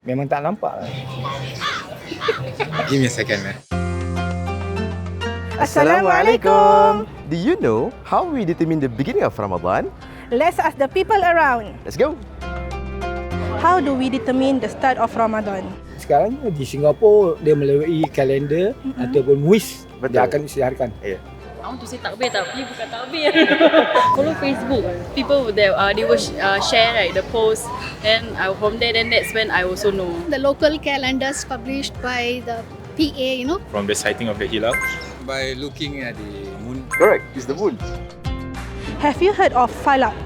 Memang tak nampak lah. Give me a second, man. Assalamualaikum. Do you know how we determine the beginning of Ramadan? Let's ask the people around. Let's go. How do we determine the start of Ramadan? Sekarang di Singapura dia melalui kalender ataupun WIS. Dia akan isytiharkan. Yeah. I want to say takbir tapi bukan takbir. Follow Facebook. People they will share like the post. Then from there then that's when I also know. The local calendars published by the PA, From the sighting of the hilal. By looking at the moon. Correct. It's the moon. Have you heard of Falak?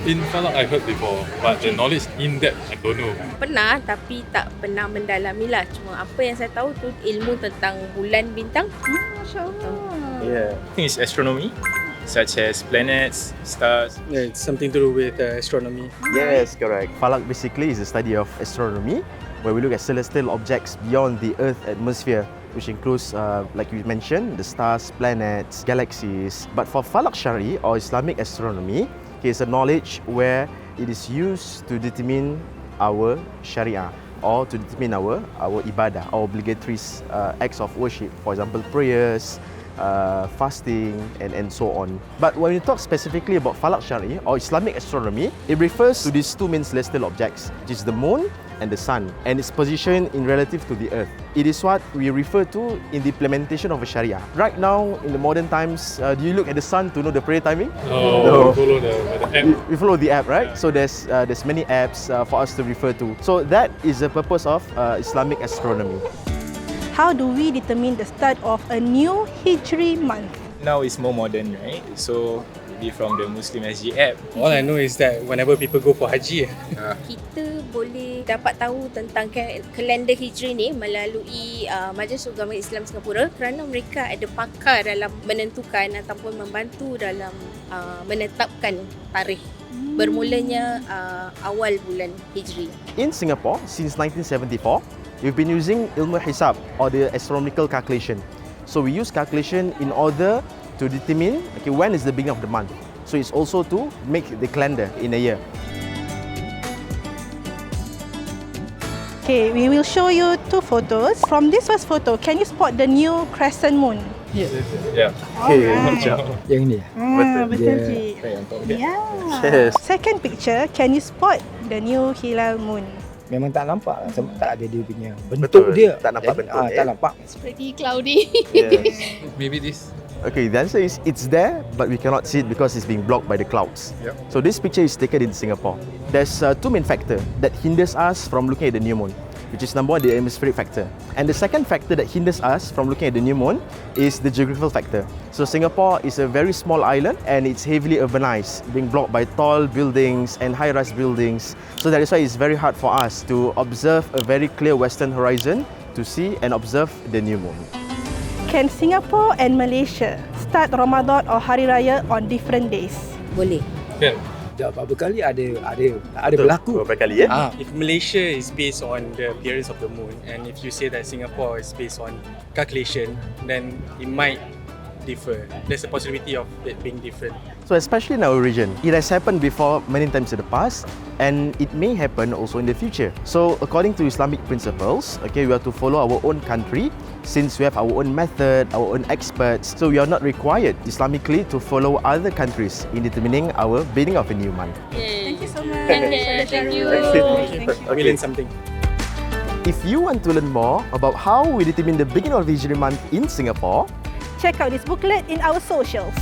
In Falak I heard before, but the knowledge in depth I don't know. Pernah tapi tak pernah mendalami lah. Cuma apa yang saya tahu tu ilmu tentang bulan bintang. Masya-Allah. Yeah. I think it's astronomy, such as planets, stars. Yeah, it's something to do with astronomy. Yes, correct. Falak basically is the study of astronomy, where we look at celestial objects beyond the Earth atmosphere, which includes, like you mentioned, the stars, planets, galaxies. But for Falak Syari'i or Islamic Astronomy, it's a knowledge where it is used to determine our Sharia or to determine our ibadah, our obligatory acts of worship. For example, prayers, fasting and so on. But when we talk specifically about Falak Syari'i or Islamic Astronomy, it refers to these two main celestial objects, which is the moon and the sun, and its position in relative to the earth. It is what we refer to in the implementation of a Sharia. Right now, in the modern times, do you look at the sun to know the prayer timing? No. Follow the app. We follow the app, right? So there's many apps for us to refer to. So that is the purpose of Islamic Astronomy. How do we determine the start of a new Hijri month? Now it's more modern, right? So maybe from the SalamSG app. All I know is that whenever people go for haji, Kita boleh dapat tahu tentang kalender Hijri ni melalui Majlis Agama Islam Singapura kerana mereka ada pakar dalam menentukan ataupun membantu dalam menetapkan tarikh bermulanya awal bulan Hijri. In Singapore, since 1974, we've been using ilmu hisab or the astronomical calculation. So we use calculation in order to determine when is the beginning of the month. So it's also to make the calendar in a year. Okay, we will show you two photos. From this first photo, can you spot the new crescent moon? Yeah. Okay, Yang ini. Betul, Dia Cik. yang tahu. Yeah. Yes. Second picture, can you spot the new hilal moon? Memang tak nampak lah sebab tak ada dia punya bentuk dia. Tak nampak bentuk dia. Tak nampak. it's pretty cloudy. Yes. Maybe this. Okay, the answer is it's there, but we cannot see it because it's being blocked by the clouds. Yep. So this picture is taken in Singapore. There's two main factors that hinders us from looking at the new moon, which is number one, the atmospheric factor. And the second factor that hinders us from looking at the new moon is the geographical factor. So Singapore is a very small island and it's heavily urbanized, being blocked by tall buildings and high-rise buildings. So that is why it's very hard for us to observe a very clear western horizon to see and observe the new moon. Can Singapore and Malaysia start Ramadan or Hari Raya on different days? Boleh. Kan? Dah berapa kali ada berlaku. Beberapa kali, ya? if Malaysia is based on the appearance of the moon, and if you say that Singapore is based on calculation, then it might differ. There's a possibility of it being different. So especially in our region, it has happened before many times in the past and it may happen also in the future. So according to Islamic principles, we have to follow our own country since we have our own method, our own experts. So we are not required Islamically to follow other countries in determining our beginning of a new month. Thank you so much. Thank you. We learn something. If you want to learn more about how we determine the beginning of the Hijri month in Singapore, Check out this booklet in our socials.